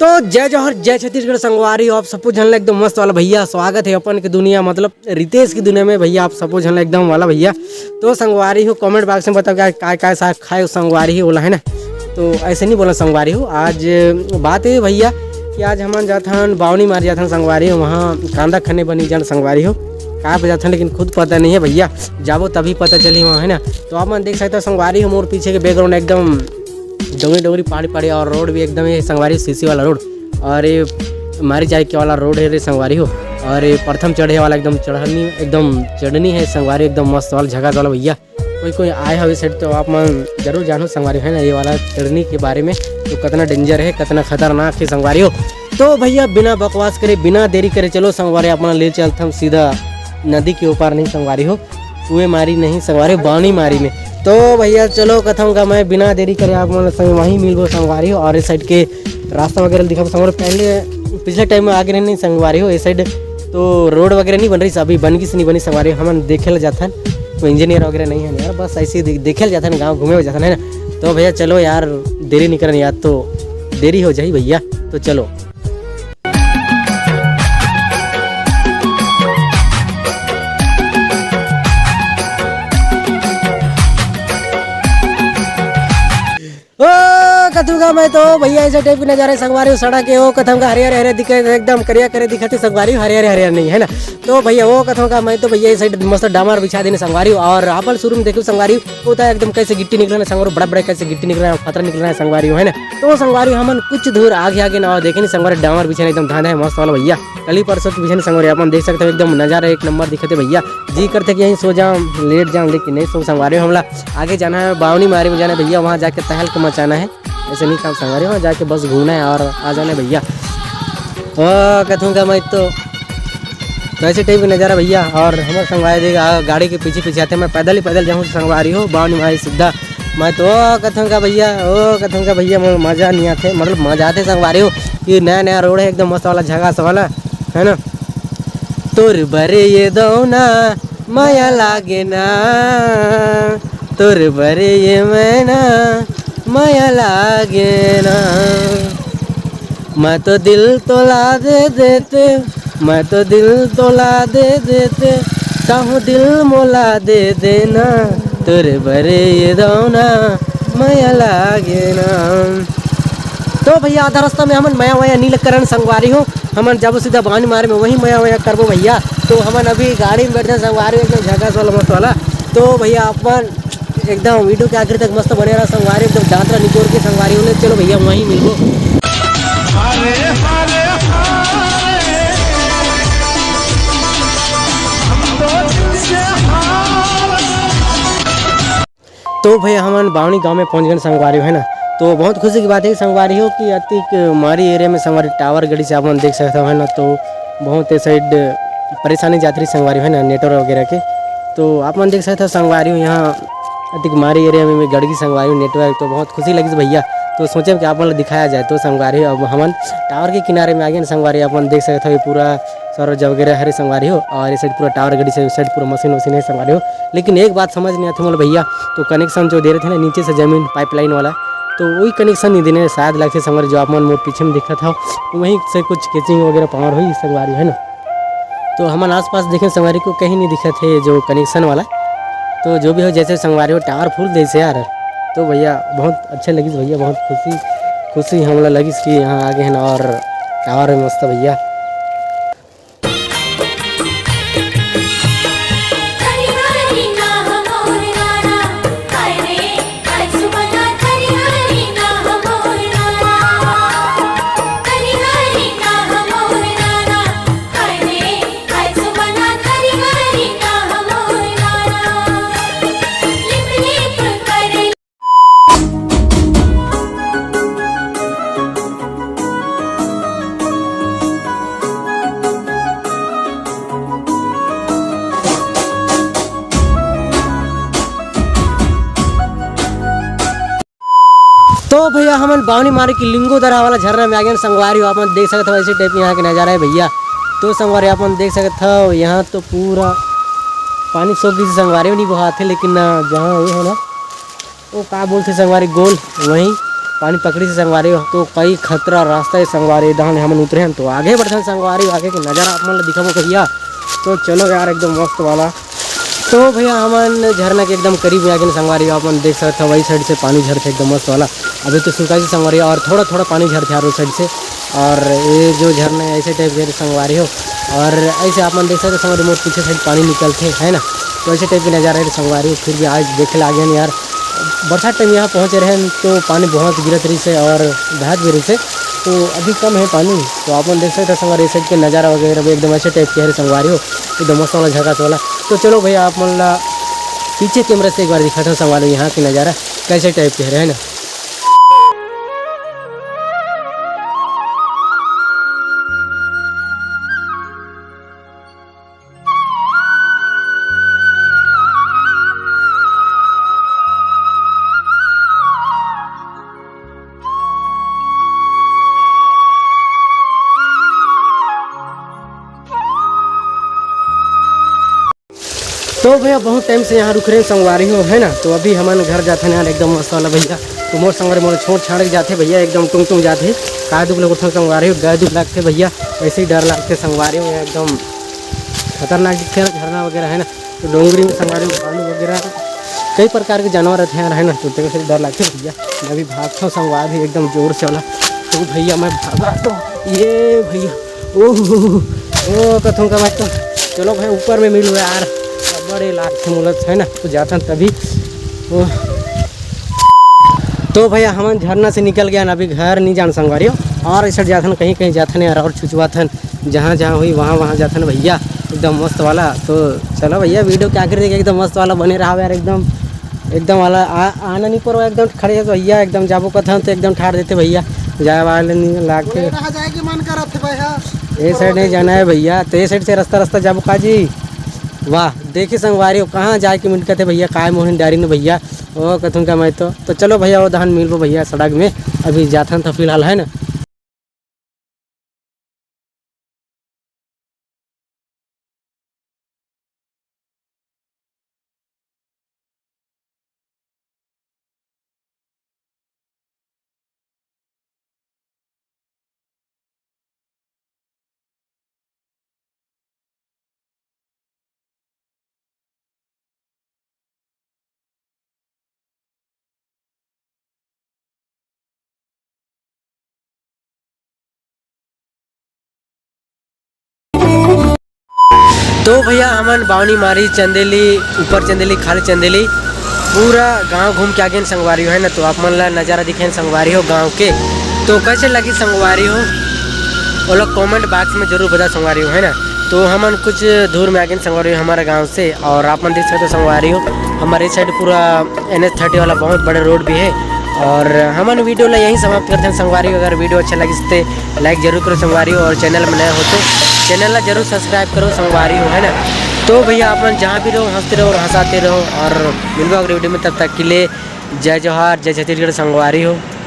तो जय जौहर जय छत्तीसगढ़ संगवारी आप सबको झनला एकदम मस्त वाला भैया स्वागत है अपन की दुनिया मतलब रितेश की दुनिया में भैया आप सबको झनला एकदम वाला भैया। तो संगवारी हो कमेंट बॉक्स में बताओ क्या साग खाए संगवारी हो बोला है ना। तो ऐसे नहीं बोला संगवारी हो। आज बात है भैया कि आज हम जाथन बावनी मार जाथन संगवारी हो वहाँ कांदा खने बनी जान संगवारी हो कहाँ पे जाथन लेकिन खुद पता नहीं है भैया जाबो तभी पता चली वहाँ है ना। तो आप मन देख सकते हो संगवारी हो मोर पीछे के बैकग्राउंड एकदम डोंगरी डोंगरी पहाड़ी पहाड़ी और रोड भी एकदम है संगवारी सीसी वाला रोड और ये मारी जाए के वाला रोड है रे संगवारी हो। और ये प्रथम चढ़े वाला एकदम चढ़नी है संगवारी एकदम मस्त वाला जगह वाला भैया। कोई आए हो इस साइड तो आप मन जरूर जानो संगवारी है ना ये वाला चढ़नी के बारे में तो कितना डेंजर है कितना खतरनाक है संगवारी हो। तो भैया बिना बकवास करे बिना देरी करे चलो संगवारी अपना ले चलते हम सीधा नदी के ऊपर नहीं संगवारी हो कुएं मारी नहीं संगवारी बावनी मारी में। तो भैया चलो कथम का मैं बिना देरी करे आप मन संग वहीं मिलबो संगवारी हो। और इस साइड के रास्ता वगैरह दिखा संगवारी पहले पिछले टाइम में आगे नहीं संगवारी हो इस साइड तो रोड वगैरह नहीं बन रही अभी बन की से नहीं बनी संगवारी हम देखे ला जाता कोई इंजीनियर वगैरह नहीं है यार बस ऐसे ही देखे जाता है गाँव घूमे जाता है ना। तो भैया चलो यार देरी नहीं करना यार तो देरी हो जाए भैया तो चलो। कथूंगा मैं तो भैया ऐसे टाइप की नजारे संगवारी सड़क के वो कथम का हरियर हरियर दिखे एकदम करिया करे दिखते संगवारी हरियर हरियर नहीं है ना। तो भैया वो कथों का मैं तो भैया इस साइड मस्त डामर बिछा देने संगवारी और आपल शुरू में देखो संगवारी होता है एकदम कैसे गिट्टी निकलना संगवारी बड़ा बड़ा कैसे गिट्टी निकलना है पत्थर निकलना है संगवारी है ना। तो संगवारी हम कुछ दूर आगे आगे ना देखे नहीं संगवारी डामर बिछाने एकदम धान है मस्त वाला भैया कल ही परसों बिछाने संगवारी अपन देख सकते हो एकदम नजारा एक नंबर दिखते भैया जी करते कि यहीं सो जाऊँ लेट जाऊँ लेकिन नहीं सो संगवारी हमला आगे जाना है बावनी मारी में जाना है भैया वहाँ जाके तहल को मचाना है ऐसे नहीं काम संगवारी वहाँ जाके बस घूमना है और आ जाना है भैया। कथूँगा मैं तो ऐसे टाइप का नज़ारा भैया और हमारे संगवारी देगा गाड़ी के पीछे पीछे आते मैं पैदल जाऊँ संगवारी हो बावनी मारी सीधा मैं तो कथूँगा भैया मज़ा नहीं आते मतलब मज़ा आते संगवारी हो ये नया रोड है एकदम मस्त वाला झगास वाला है ना। तोर बरे ये दौना माया लागे ना तोर बरे ये मैना माया लागे ना मैं तो दिल तोला दे देते मैं तो दिल तोला दे देते चाहूँ दिल मोला दे देना तोरे बरे ये दौना माया लागे ना। तो भैया आधा रास्ता में हमन मया वया नील करण संगवारी हो हमन जब सीधा बावनी मारे में वहीं मया वया करबो भैया। तो हमन अभी गाड़ी में बैठे संगवारी एकदम झकास वाला मस्त वाला। तो भैया अपन एकदम वीडियो के आखिर तक मस्त बने रहा संगवारी एकदम दांतरा निकोड़ के संगवारी होने चलो भैया वहीं मिलो। तो भैया हम बावनी गांव में पहुंच गए संगवारी है ना। तो बहुत खुशी की बात है संगवारी हो कि अतिक मारी एरिया में संगवारी टावर गड़ी से आप देख सकते हो है ना। तो बहुत साइड परेशानी जाती रही संगवारी है ना नेटवर्क वगैरह के। तो आप देख सकते हो संगवारी हो यहाँ अधिक मारी एरिया में गड़गी संगवारी नेटवर्क तो बहुत खुशी लगी भैया। तो सोचे कि आप दिखाया जाए तो संगवारी अब हम टावर के किनारे में आ गए संगवारी आप देख सकते हो पूरा सौरज वगैरह हरे संगवारी हो और इस साइड पूरा टावर गड़ी से साइड पूरा मशीन वशीन है संगवारी हो। लेकिन एक बात समझ नहीं आती बोले भैया तो कनेक्शन जो दे रहे थे ना नीचे से जमीन पाइपलाइन वाला तो वही कनेक्शन नहीं देने शायद लगते संगवारी जो आप मोर पीछे में दिखा था वहीं से कुछ कैचिंग वगैरह पावर हुई संगवारी है ना। तो हम आसपास देखें संगवारी को कहीं नहीं दिखा थे जो कनेक्शन वाला। तो जो भी हो जैसे संगवारी हो टावर फुल दे से यार तो भैया बहुत अच्छे लगी भैया बहुत खुशी हमला लगी कि यहाँ आगे हैं और टावर है मस्त भैया। तो भैया हम बावनी मारे की लिंगोदरा वाला झरना में आ गए संगवारी आप देख सकते हो ऐसे टाइप यहाँ के नज़ारा है भैया। तो संगवारी आप देख सकते हो यहाँ तो पूरा पानी सोख की संगवारी नहीं बहाते लेकिन जहाँ ये है ना वो क्या बोलते संगवारी गोल वहीं पानी पकड़ी से संगवारी हो तो कई खतरा रास्ता है संगवारी दान हम उतरे हैं तो आगे बढ़ते हैं संगवारी आगे के नज़ारा आप मन दिखाओ भैया। तो चलो यार एकदम मस्त वाला। तो भैया हमन झरना के एकदम करीब में आगे संगवारी अपन देख सकते हैं वही साइड से पानी झरते एकदम मस्त वाला। अभी तो सुखा से संगवारी और थोड़ा थोड़ा पानी झरते है उस साइड से। और ये जो झरना है ऐसे टाइप के संगवारी हो और ऐसे आप मन देख सकते संगवारी मोट पीछे साइड पानी निकलते है ना। तो ऐसे टाइप के नज़ारा है संगवारी हो। फिर भी आज देखे लागे यार बरसात टाइम यहाँ पहुँचे रहे तो पानी बहुत गिरत रही से और बहत भी रही से। तो अभी कम है पानी तो आप देख सकते हैं संगवारी साइड के नज़ारा वगैरह एकदम अच्छे टाइप के है संगवारी हो एकदम मस्त वाला झकास वाला। तो चलो भैया आप मन ला पीछे कैमरा से एक बार दिखाता हूँ संगवारी यहाँ के नज़ारा कैसे टाइप के है ना। तो भैया बहुत टाइम से यहाँ रुक रहे संगवारी हो है ना। तो अभी हमारे घर जाते हैं यार एकदम मस्त वाला भैया। तो मोर संगवारी मोर छोड़ छाड़ के जाते भैया एकदम टुंग टुंग जाते काय दुख लगते संगवारी हो गाय दुख लगते भैया वैसे ही डर लगते संगवारी हो एकदम खतरनाक दिखते हैं झरना वगैरह है ना। तो डोंगरी में संगवारी भालू वगैरह कई प्रकार के जानवर रहते हैं है ना। तो तेरे से डर लगते भैया मैं अभी भागता हूँ संगवारी एकदम जोर से वाला। तो भैया मैं भागा तो ये भैया ओ कथों का बात। तो चलो भाई ऊपर में मिल यार बड़े लाख मुलत है ना। तो जाता तभी तो भैया हम झरना से निकल गया ना अभी घर नहीं जान संगवारी और ऐसा जाथन कहीं कहीं जाथन यार और छुचवाथन जहाँ जहाँ हुई वहाँ वहाँ जाथन भैया एकदम मस्त वाला। तो चलो भैया वीडियो क्या कर देगा एकदम मस्त वाला बने रहा यार एकदम एकदम वाला आना नहीं पर एकदम खड़े तो भैया एकदम जाबो कथन तो एकदम ठाड़ देते भैया जाए वाले नहीं लाके ये साइड नहीं जाना है भैया। तो ये साइड से रास्ता जाबो काजी वाह देखिए संगवारी हो कहाँ जाए के मिनट कहते भैया काय मोहन डायरी ने भैया ओ कथूँ का मैं तो चलो भैया वो धान मिल लो भैया सड़क में अभी जाथन तो फिलहाल है ना। तो भैया हमन बावनी मारी चंदेली ऊपर चंदेली खाली चंदेली पूरा गांव घूम के आगे संगवारी हो है ना। तो आप मन ला नज़ारा दिखे संगवारी हो गांव के। तो कैसे लगी संगवारी हो वो लोग कमेंट बॉक्स में जरूर बता संगवारी हो है ना। तो हमन कुछ दूर में आगे संगवारी हो हमारे गांव से और आप मन देख सकते हो संगवारी हो हमारे साइड पूरा NH30 वाला बहुत बड़ा रोड भी है। और हमन वीडियो ला यहीं समाप्त करते हैं संगवारी। अगर वीडियो अच्छा लगी तो लाइक जरूर करो संगवारी हो और चैनल में नया हो तो चैनल ला जरूर सब्सक्राइब करो संगवारी हो है ना। तो भैया अपन जहाँ भी रहो हंसते रहो और हंसाते रहो और मिलवा अगले वीडियो में तब तक के लिए जय जोहार जय छत्तीसगढ़ संगवारी हो।